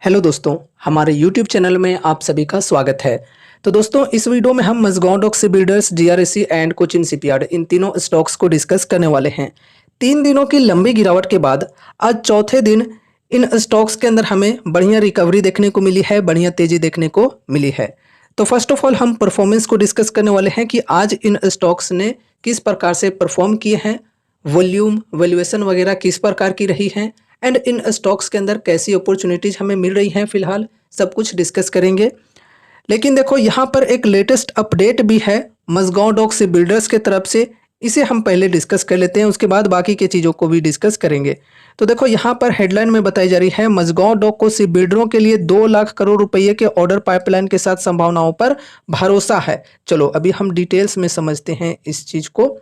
Hello दोस्तों, हमारे YouTube channel में आप सभी का स्वागत है। तो दोस्तों, इस वीडियो में हम Mazagon dock shipbuilders, GRSE and Cochin shipyard इन तीनों स्टॉक्स को डिस्कस करने वाले हैं। 3 दिनों की लंबी गिरावट के बाद आज चौथे दिन इन स्टॉक्स के अंदर हमें बढ़िया रिकवरी देखने को मिली है, बढ़िया तेज़ी देखने को मिली है। तो फर्स्ट ऑफ ऑल हम परफॉर्मेंस को डिस्कस करने वाले हैं कि आज इन स्टॉक्स ने किस प्रकार से परफॉर्म किए हैं, वॉल्यूम, वैल्यूएशन वगैरह किस प्रकार की रही हैं एंड इन स्टॉक्स के अंदर कैसी अपॉर्चुनिटीज हमें मिल रही हैं फिलहाल, सब कुछ डिस्कस करेंगे। लेकिन देखो, यहाँ पर एक लेटेस्ट अपडेट भी है मज़गांव डॉक शिपबिल्डर्स के तरफ से, इसे हम पहले डिस्कस कर लेते हैं, उसके बाद बाकी के चीज़ों को भी डिस्कस करेंगे। तो देखो, यहाँ पर हेडलाइन में बताई जा रही है, मज़गांव डॉक को शिपबिल्डरों के लिए 2 लाख करोड़ रुपये के ऑर्डर पाइपलाइन के साथ संभावनाओं पर भरोसा है। चलो अभी हम डिटेल्स में समझते हैं इस चीज़ को।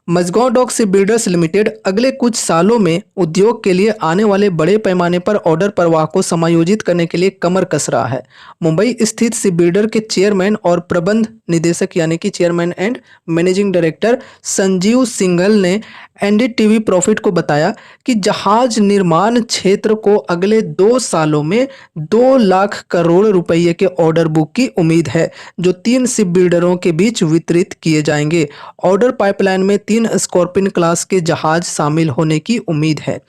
मज़गांव डॉक शिपबिल्डर्स लिमिटेड अगले कुछ सालों में उद्योग के लिए आने वाले बड़े पैमाने पर ऑर्डर प्रवाह को समायोजित करने के लिए कमर कस रहा है। मुंबई स्थित शिपबिल्डर के चेयरमैन और प्रबंध निदेशक यानी कि chairman and managing director Sanjeev Singhal ने एनडीटीवी प्रॉफिट को बताया कि जहाज निर्माण क्षेत्र को अगले 2 सालों में 2 लाख करोड़ रुपये के ऑर्डर बुक की उम्मीद है, जो 3 शिप बिल्डरों के बीच वितरित किए जाएंगे। ऑर्डर पाइपलाइन में 3 स्कॉर्पियन क्लास के जहाज शामिल होने की उम्मीद है।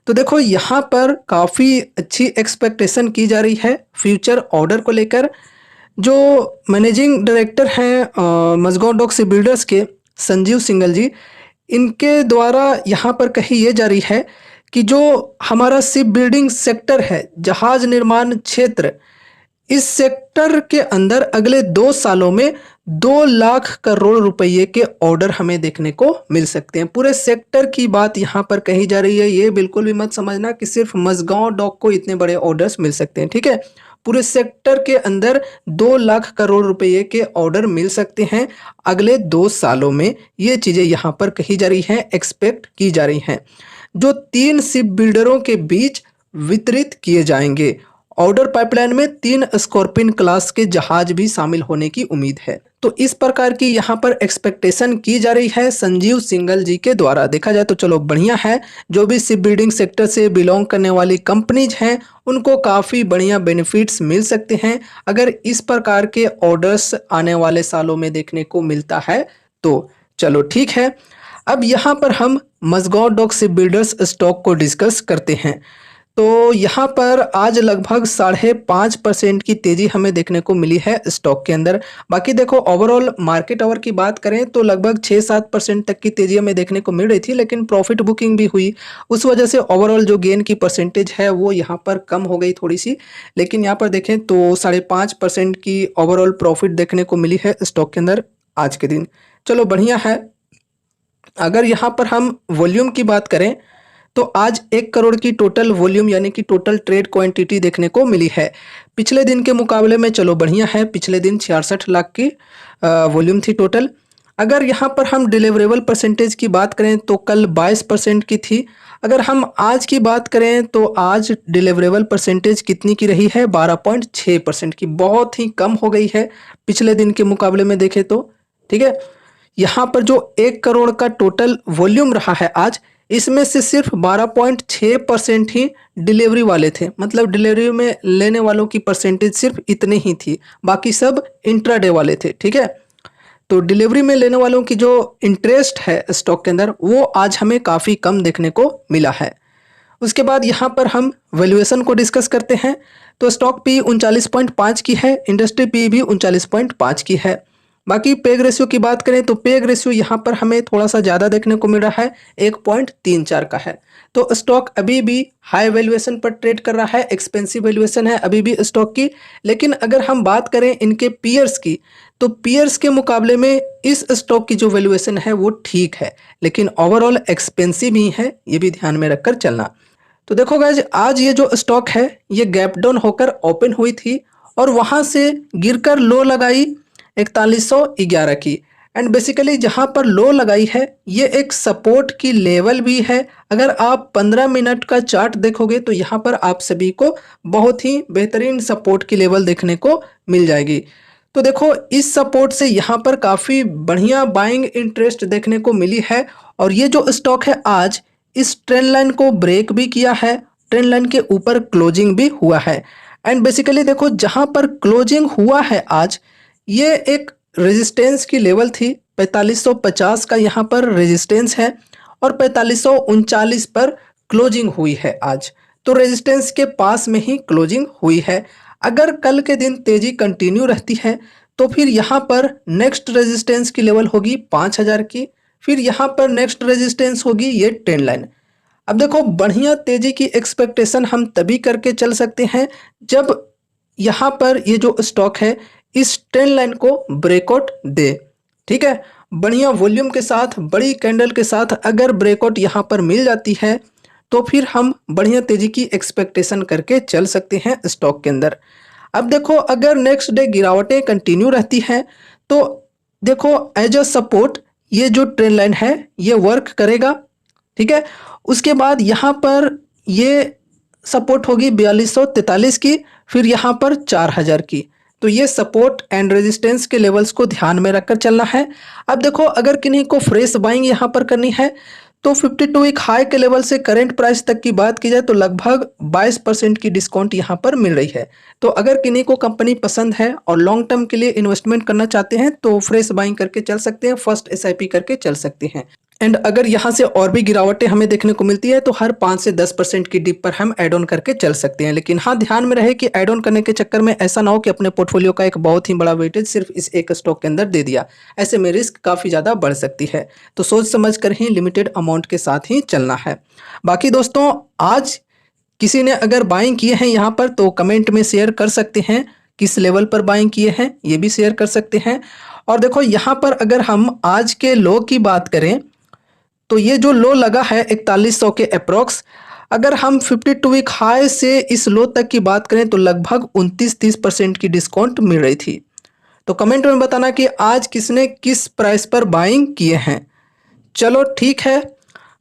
तो देखो, यहाँ पर काफ़ी अच्छी एक्सपेक्टेशन की जा रही है फ्यूचर ऑर्डर को लेकर। जो मैनेजिंग डायरेक्टर हैं मज़गांव डॉक शिपबिल्डर्स के, संजीव सिंघल जी, इनके द्वारा यहाँ पर कही ये जा रही है कि जो हमारा शिप बिल्डिंग सेक्टर है, जहाज निर्माण क्षेत्र, इस सेक्टर के अंदर अगले 2 सालों में 2 लाख करोड़ रुपये के ऑर्डर हमें देखने को मिल सकते हैं। पूरे सेक्टर की बात यहाँ पर कही जा रही है। ये बिल्कुल भी मत समझना कि सिर्फ मज़गांव डॉक को इतने बड़े ऑर्डर्स मिल सकते हैं, ठीक है। पूरे सेक्टर के अंदर 2 लाख करोड़ रुपये के ऑर्डर मिल सकते हैं अगले 2 सालों में। ये चीज़ें यहाँ पर कही जा रही हैं, एक्सपेक्ट की जा रही हैं, जो 3 शिप बिल्डरों के बीच वितरित किए जाएंगे। ऑर्डर पाइपलाइन में 3 स्कॉर्पियन क्लास के जहाज भी शामिल होने की उम्मीद है। तो इस प्रकार की यहाँ पर एक्सपेक्टेशन की जा रही है संजीव सिंघल जी के द्वारा। देखा जाए तो चलो बढ़िया है, जो भी शिप बिल्डिंग सेक्टर से बिलोंग करने वाली कंपनीज हैं उनको काफ़ी बढ़िया बेनिफिट्स मिल सकते हैं अगर इस प्रकार के ऑर्डर्स आने वाले सालों में देखने को मिलता है तो। चलो ठीक है, अब यहाँ पर हम मज़गांव डॉक शिपबिल्डर्स स्टॉक को डिस्कस करते हैं। तो यहाँ पर आज लगभग 5.5% की तेज़ी हमें देखने को मिली है स्टॉक के अंदर। बाकी देखो, ओवरऑल मार्केट आवर की बात करें तो लगभग 6-7% तक की तेज़ी हमें देखने को मिल रही थी, लेकिन प्रॉफिट बुकिंग भी हुई, उस वजह से ओवरऑल जो गेन की परसेंटेज है वो यहाँ पर कम हो गई थोड़ी सी। लेकिन यहाँ पर देखें तो 5.5% की ओवरऑल प्रॉफिट देखने को मिली है स्टॉक के अंदर आज के दिन। चलो बढ़िया है। अगर यहाँ पर हम वॉल्यूम की बात करें तो आज 1 करोड़ की टोटल वॉल्यूम यानी कि टोटल ट्रेड क्वांटिटी देखने को मिली है। पिछले दिन के मुकाबले में चलो बढ़िया है, पिछले दिन 66 लाख की वॉल्यूम थी टोटल। अगर यहाँ पर हम डिलीवरेबल परसेंटेज की बात करें तो कल 22% की थी। अगर हम आज की बात करें तो आज डिलीवरेबल परसेंटेज कितनी की रही है, 12.6% की, बहुत ही कम हो गई है पिछले दिन के मुकाबले में देखें तो, ठीक है। यहाँ पर जो 1 करोड़ का टोटल वॉल्यूम रहा है आज, इसमें से सिर्फ 12.6% ही डिलीवरी वाले थे, मतलब डिलीवरी में लेने वालों की परसेंटेज सिर्फ इतनी ही थी, बाकी सब इंट्राडे वाले थे, ठीक है। तो डिलीवरी में लेने वालों की जो इंटरेस्ट है स्टॉक के अंदर वो आज हमें काफ़ी कम देखने को मिला है। उसके बाद यहाँ पर हम वैल्यूएशन को डिस्कस करते हैं। तो स्टॉक पी 39.5 की है, इंडस्ट्री पी भी 39.5 की है। बाकी पेग रेशियो की बात करें तो पेग रेशियो यहाँ पर हमें थोड़ा सा ज़्यादा देखने को मिल रहा है, 1.34 का है। तो स्टॉक अभी भी हाई वैल्यूएशन पर ट्रेड कर रहा है, एक्सपेंसिव वैल्यूएशन है अभी भी स्टॉक की। लेकिन अगर हम बात करें इनके पीयर्स की, तो पीयर्स के मुकाबले में इस स्टॉक की जो वैल्यूएशन है वो ठीक है, लेकिन ओवरऑल एक्सपेंसिव ही है, ये भी ध्यान में रखकर चलना। तो देखो गाइज, आज ये जो स्टॉक है ये गैप डाउन होकर ओपन हुई थी और वहाँ से गिरकर लो लगाई 4111 की। एंड बेसिकली जहाँ पर लो लगाई है ये एक सपोर्ट की लेवल भी है। अगर आप 15 मिनट का चार्ट देखोगे तो यहाँ पर आप सभी को बहुत ही बेहतरीन सपोर्ट की लेवल देखने को मिल जाएगी। तो देखो, इस सपोर्ट से यहाँ पर काफ़ी बढ़िया बाइंग इंटरेस्ट देखने को मिली है और ये जो स्टॉक है आज इस ट्रेंड लाइन को ब्रेक भी किया है ट्रेंड लाइन के ऊपर क्लोजिंग भी हुआ है। एंड बेसिकली देखो जहां पर क्लोजिंग हुआ है आज, ये एक रेजिस्टेंस की लेवल थी 4550 का यहाँ पर रेजिस्टेंस है और 4539 पर क्लोजिंग हुई है आज। तो रेजिस्टेंस के पास में ही क्लोजिंग हुई है। अगर कल के दिन तेजी कंटिन्यू रहती है तो फिर यहाँ पर नेक्स्ट रेजिस्टेंस की लेवल होगी 5000 की, फिर यहाँ पर नेक्स्ट रेजिस्टेंस होगी ये ट्रेंड लाइन। अब देखो बढ़िया तेजी की एक्सपेक्टेशन हम तभी करके चल सकते हैं जब यहाँ पर ये जो स्टॉक है इस ट्रेंड लाइन को ब्रेकआउट दे। ठीक है, बढ़िया वॉल्यूम के साथ, बड़ी कैंडल के साथ अगर ब्रेकआउट यहाँ पर मिल जाती है तो फिर हम बढ़िया तेजी की एक्सपेक्टेशन करके चल सकते हैं स्टॉक के अंदर। अब देखो अगर नेक्स्ट डे गिरावटें कंटिन्यू रहती हैं तो देखो एज अ सपोर्ट ये जो ट्रेंड लाइन है ये वर्क करेगा। ठीक है, उसके बाद यहाँ पर ये सपोर्ट होगी 4243 की, फिर यहाँ पर 4000 की। तो ये सपोर्ट एंड रेजिस्टेंस के लेवल्स को ध्यान में रखकर चलना है। अब देखो अगर किन्हीं को फ्रेश बाइंग यहाँ पर करनी है तो 52 वीक हाई के लेवल से करंट प्राइस तक की बात की जाए तो लगभग 22% की डिस्काउंट यहाँ पर मिल रही है। तो अगर किन्हीं को कंपनी पसंद है और लॉन्ग टर्म के लिए इन्वेस्टमेंट करना चाहते हैं तो फ्रेश बाइंग करके चल सकते हैं, फर्स्ट एसआईपी करके चल सकते हैं। एंड अगर यहाँ से और भी गिरावटें हमें देखने को मिलती है तो हर 5 से 10% की डिप पर हम ऐड ऑन करके चल सकते हैं। लेकिन हाँ, ध्यान में रहे कि ऐड ऑन करने के चक्कर में ऐसा ना हो कि अपने पोर्टफोलियो का एक बहुत ही बड़ा वेटेज सिर्फ इस एक स्टॉक के अंदर दे दिया। ऐसे में रिस्क काफ़ी ज़्यादा बढ़ सकती है, तो सोच समझ कर ही लिमिटेड अमाउंट के साथ ही चलना है। बाकी दोस्तों, आज किसी ने अगर बाइंग किए हैं यहाँ पर तो कमेंट में शेयर कर सकते हैं, किस लेवल पर बाइंग किए हैं ये भी शेयर कर सकते हैं। और देखो यहाँ पर अगर हम आज के लो की बात करें तो ये जो लो लगा है 4100 के अप्रोक्स, अगर हम 52 वीक हाई से इस लो तक की बात करें तो लगभग 29-30% की डिस्काउंट मिल रही थी। तो कमेंट में बताना कि आज किसने किस प्राइस पर बाइंग किए हैं। चलो ठीक है,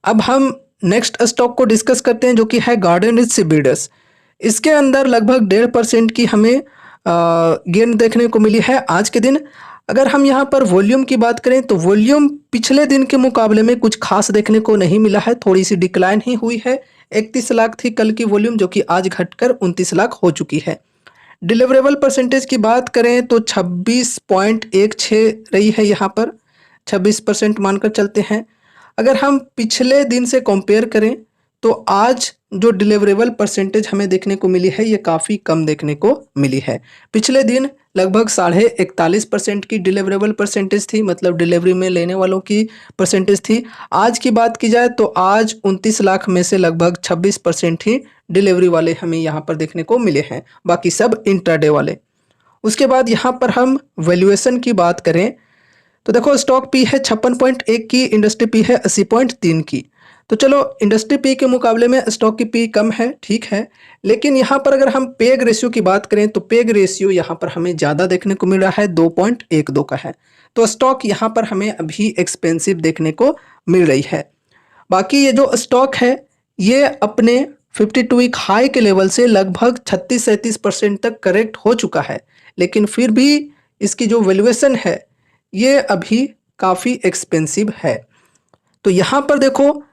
अब हम नेक्स्ट स्टॉक को डिस्कस करते हैं जो कि है गार्डन रिच सीडबिल्डर्स। इसके अंदर लगभग 1.5% की हमें गेन देखने को मिली है आज के दिन। अगर हम यहाँ पर वॉल्यूम की बात करें तो वॉल्यूम पिछले दिन के मुकाबले में कुछ खास देखने को नहीं मिला है, थोड़ी सी डिक्लाइन ही हुई है। 31 लाख थी कल की वॉल्यूम जो कि आज घटकर 29 लाख हो चुकी है। डिलीवरेबल परसेंटेज की बात करें तो 26.16 रही है, यहाँ पर 26% मानकर चलते हैं। अगर हम पिछले दिन से कंपेयर करें तो आज जो डिलीवरेबल परसेंटेज हमें देखने को मिली है ये काफ़ी कम देखने को मिली है। पिछले दिन लगभग 41.5% की डिलीवरेबल परसेंटेज थी, मतलब डिलीवरी में लेने वालों की परसेंटेज थी। आज की बात की जाए तो आज 29 लाख में से लगभग 26% ही डिलीवरी वाले हमें यहाँ पर देखने को मिले हैं, बाकी सब इंट्राडे वाले। उसके बाद यहाँ पर हम वैल्यूएशन की बात करें तो देखो स्टॉक पी है 56.1 की, इंडस्ट्री पी है 80.3 की। तो चलो इंडस्ट्री पी के मुकाबले में स्टॉक की पी कम है, ठीक है, लेकिन यहाँ पर अगर हम पेग रेशियो की बात करें तो पेग रेशियो यहाँ पर हमें ज़्यादा देखने को मिल रहा है, 2.12 का है। तो स्टॉक यहाँ पर हमें अभी एक्सपेंसिव देखने को मिल रही है। बाकी ये जो स्टॉक है ये अपने 52 वीक हाई के लेवल से लगभग 36-37% तक करेक्ट हो चुका है, लेकिन फिर भी इसकी जो वैल्यूएशन है ये अभी काफ़ी एक्सपेंसिव है। तो यहाँ पर देखो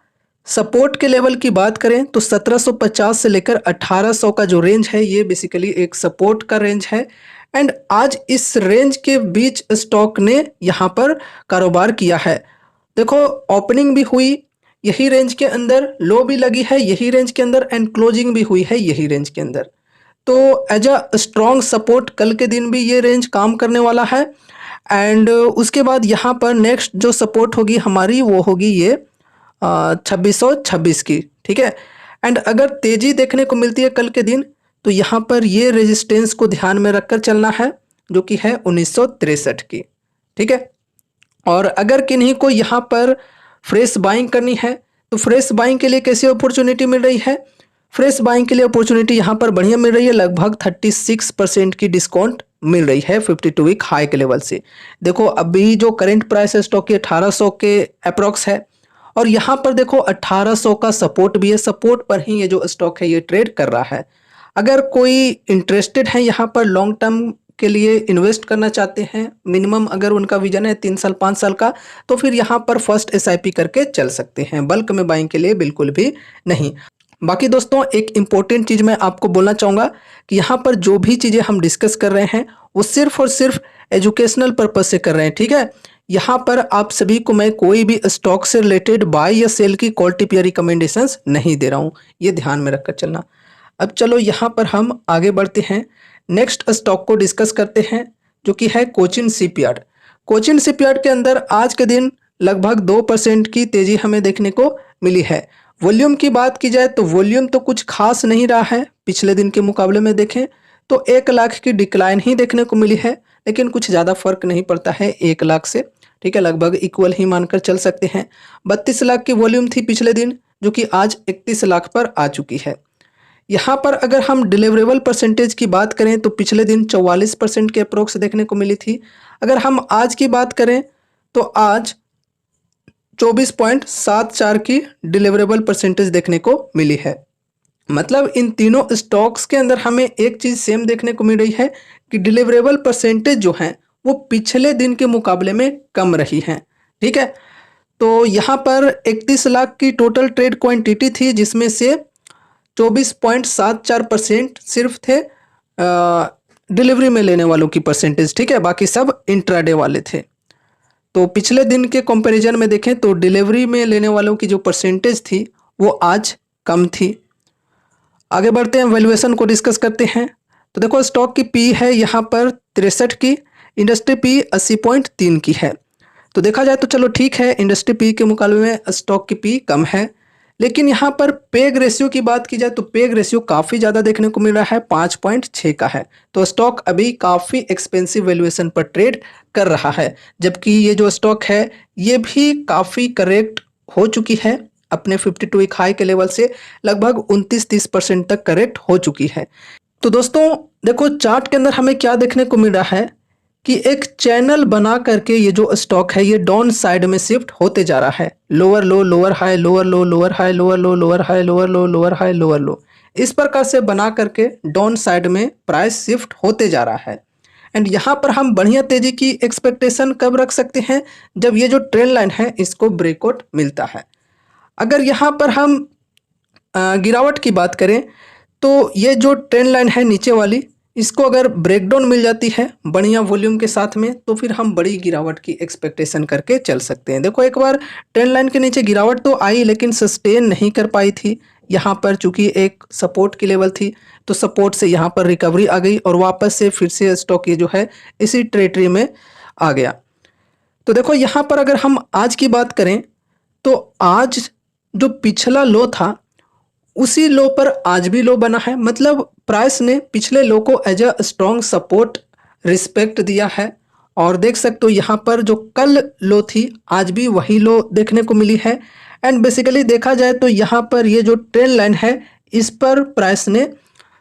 सपोर्ट के लेवल की बात करें तो 1750 से लेकर 1800 का जो रेंज है ये बेसिकली एक सपोर्ट का रेंज है। एंड आज इस रेंज के बीच स्टॉक ने यहाँ पर कारोबार किया है। देखो ओपनिंग भी हुई यही रेंज के अंदर, लो भी लगी है यही रेंज के अंदर, एंड क्लोजिंग भी हुई है यही रेंज के अंदर। तो एज अ स्ट्रॉन्ग सपोर्ट कल के दिन भी ये रेंज काम करने वाला है। एंड उसके बाद यहाँ पर नेक्स्ट जो सपोर्ट होगी हमारी वो होगी ये 2626 की, ठीक है। एंड अगर तेजी देखने को मिलती है कल के दिन तो यहाँ पर ये रेजिस्टेंस को ध्यान में रखकर चलना है जो कि है 1963 की, ठीक है। और अगर किन्हीं को यहाँ पर फ्रेश बाइंग करनी है तो फ्रेश बाइंग के लिए कैसी अपॉर्चुनिटी मिल रही है? फ्रेश बाइंग के लिए अपॉर्चुनिटी यहाँ पर बढ़िया मिल रही है, लगभग 36% की डिस्काउंट मिल रही है 52 वीक हाई के लेवल से। देखो अभी जो करंट प्राइस है स्टॉक की 1800 के अप्रॉक्स है और यहाँ पर देखो 1800 का सपोर्ट भी है, सपोर्ट पर ही ये जो स्टॉक है ये ट्रेड कर रहा है। अगर कोई इंटरेस्टेड है यहाँ पर लॉन्ग टर्म के लिए इन्वेस्ट करना चाहते हैं, मिनिमम अगर उनका विजन है 3 साल 5 साल का, तो फिर यहाँ पर फर्स्ट एसआईपी करके चल सकते हैं, बल्क में बाइंग के लिए बिल्कुल भी नहीं। बाकी दोस्तों एक इम्पोर्टेंट चीज़ मैं आपको बोलना चाहूँगा कि यहाँ पर जो भी चीज़ें हम डिस्कस कर रहे हैं वो सिर्फ और सिर्फ एजुकेशनल पर्पज से कर रहे हैं, ठीक है। यहाँ पर आप सभी को मैं कोई भी स्टॉक से रिलेटेड बाय या सेल की कॉल टिप या रिकमेंडेशंस नहीं दे रहा हूँ, ये ध्यान में रखकर चलना। अब चलो यहाँ पर हम आगे बढ़ते हैं, नेक्स्ट स्टॉक को डिस्कस करते हैं जो कि है कोचिन शिपयार्ड। कोचिन शिपयार्ड के अंदर आज के दिन लगभग 2% की तेजी हमें देखने को मिली है। वॉल्यूम की बात की जाए तो वॉल्यूम तो कुछ खास नहीं रहा है, पिछले दिन के मुकाबले में देखें तो 1 लाख की डिक्लाइन ही देखने को मिली है, लेकिन कुछ ज़्यादा फर्क नहीं पड़ता है 1 लाख से, ठीक है, लगभग इक्वल ही मानकर चल सकते हैं। 32 लाख की वॉल्यूम थी पिछले दिन, जो कि आज 31 लाख पर आ चुकी है। यहाँ पर अगर हम डिलीवरेबल परसेंटेज की बात करें तो पिछले दिन 44% के अप्रोक्स देखने को मिली थी। अगर हम आज की बात करें तो आज 24.74 की डिलीवरेबल परसेंटेज देखने को मिली है। मतलब इन तीनों स्टॉक्स के अंदर हमें एक चीज़ सेम देखने को मिल रही है कि डिलीवरेबल परसेंटेज जो है वो पिछले दिन के मुकाबले में कम रही है, ठीक है। तो यहाँ पर 31 लाख की टोटल ट्रेड क्वांटिटी थी, जिसमें से 24.74% सिर्फ थे डिलीवरी में लेने वालों की परसेंटेज, ठीक है, बाकी सब इंट्राडे वाले थे। तो पिछले दिन के कंपैरिजन में देखें तो डिलीवरी में लेने वालों की जो परसेंटेज थी वो आज कम थी। आगे बढ़ते हैं, वैल्यूएशन को डिस्कस करते हैं। तो देखो स्टॉक की पी है यहाँ पर 63 की, इंडस्ट्री पी 80.3 की है। तो देखा जाए तो चलो ठीक है, इंडस्ट्री पी के मुकाबले में स्टॉक की पी कम है, लेकिन यहाँ पर पेग रेशियो की बात की जाए तो पेग रेशियो काफ़ी ज़्यादा देखने को मिल रहा है, 5.6 का है। तो स्टॉक अभी काफ़ी एक्सपेंसिव वैल्यूएशन पर ट्रेड कर रहा है, जबकि ये जो स्टॉक है ये भी काफ़ी करेक्ट हो चुकी है, अपने 52 वीक हाई के लेवल से लगभग 29-30% तक करेक्ट हो चुकी है। तो दोस्तों देखो चार्ट के अंदर हमें क्या देखने को मिल रहा है कि एक चैनल बना करके ये जो स्टॉक है ये डाउन साइड में शिफ्ट होते जा रहा है, लोअर लो लोअर हाई लोअर लो लोअर हाई लोअर लो लोअर हाई लोअर लो लोअर हाई लोअर लो, इस प्रकार से बना करके डाउन साइड में प्राइस शिफ्ट होते जा रहा है। एंड यहाँ पर हम बढ़िया तेजी की एक्सपेक्टेशन कब रख सकते हैं, जब ये जो ट्रेंड लाइन है इसको ब्रेकआउट मिलता है। अगर यहाँ पर हम गिरावट की बात करें तो ये जो ट्रेंड लाइन है नीचे वाली, इसको अगर ब्रेकडाउन मिल जाती है बढ़िया वॉल्यूम के साथ में तो फिर हम बड़ी गिरावट की एक्सपेक्टेशन करके चल सकते हैं। देखो एक बार ट्रेंड लाइन के नीचे गिरावट तो आई, लेकिन सस्टेन नहीं कर पाई थी। यहाँ पर चूंकि एक सपोर्ट की लेवल थी तो सपोर्ट से यहाँ पर रिकवरी आ गई और वापस से फिर से स्टॉक ये जो है इसी टेरिटरी में आ गया। तो देखो यहाँ पर अगर हम आज की बात करें तो आज जो पिछला लो था उसी लो पर आज भी लो बना है, मतलब प्राइस ने पिछले लो को as a strong support respect दिया है। और देख सकते हो यहाँ पर जो कल लो थी आज भी वही लो देखने को मिली है। एंड बेसिकली देखा जाए तो यहाँ पर ये जो ट्रेंड लाइन है इस पर प्राइस ने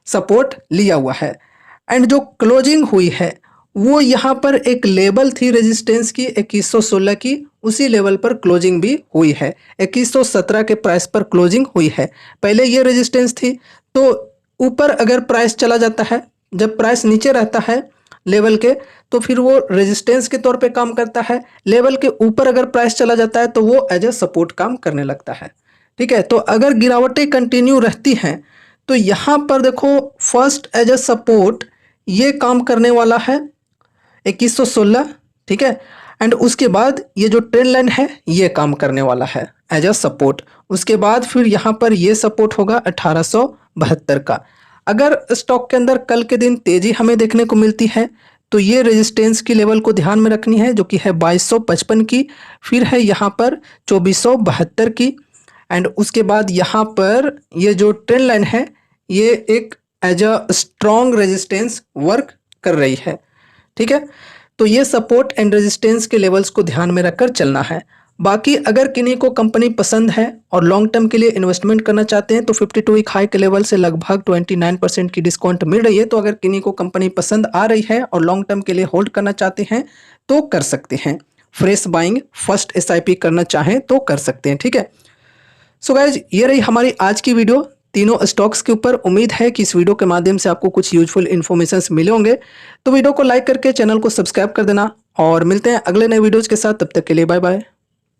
सपोर्ट लिया हुआ है। एंड जो क्लोजिंग हुई है वो यहाँ पर एक लेवल थी रेजिस्टेंस की 2116 की, उसी लेवल पर क्लोजिंग भी हुई है, 2117 के प्राइस पर क्लोजिंग हुई है। पहले ये रेजिस्टेंस थी, तो ऊपर अगर प्राइस चला जाता है, जब प्राइस नीचे रहता है लेवल के तो फिर वो रेजिस्टेंस के तौर पे काम करता है, लेवल के ऊपर अगर प्राइस चला जाता है तो वो एज ए सपोर्ट काम करने लगता है, ठीक है। तो अगर गिरावटें कंटिन्यू रहती हैं तो यहाँ पर देखो फर्स्ट एज ए सपोर्ट ये काम करने वाला है 2116, ठीक है। एंड उसके बाद ये जो ट्रेंड लाइन है ये काम करने वाला है एज अ सपोर्ट। उसके बाद फिर यहाँ पर ये सपोर्ट होगा 1872 का। अगर स्टॉक के अंदर कल के दिन तेजी हमें देखने को मिलती है तो ये रेजिस्टेंस की लेवल को ध्यान में रखनी है, जो कि है 2255 की, फिर है यहाँ पर 2472 की। एंड उसके बाद यहाँ पर ये जो ट्रेंड लाइन है ये एक as a strong resistance work कर रही है, ठीक है। तो ये सपोर्ट एंड रेजिस्टेंस के लेवल्स को ध्यान में रखकर चलना है। बाकी अगर किन्हीं को कंपनी पसंद है और लॉन्ग टर्म के लिए इन्वेस्टमेंट करना चाहते हैं तो 52 वीक हाई के लेवल से लगभग 29% की डिस्काउंट मिल रही है। तो अगर किन्हीं को कंपनी पसंद आ रही है और लॉन्ग टर्म के लिए होल्ड करना चाहते हैं तो कर सकते हैं। फ्रेश बाइंग फर्स्ट SIP करना चाहें तो कर सकते हैं, ठीक है। सो गाइज ये रही हमारी आज की वीडियो तीनों स्टॉक्स के ऊपर। उम्मीद है कि इस वीडियो के माध्यम से आपको कुछ यूजफुल इन्फॉर्मेशन मिले होंगे। तो वीडियो को लाइक करके चैनल को सब्सक्राइब कर देना और मिलते हैं अगले नए वीडियोज के साथ। तब तक के लिए बाय बाय।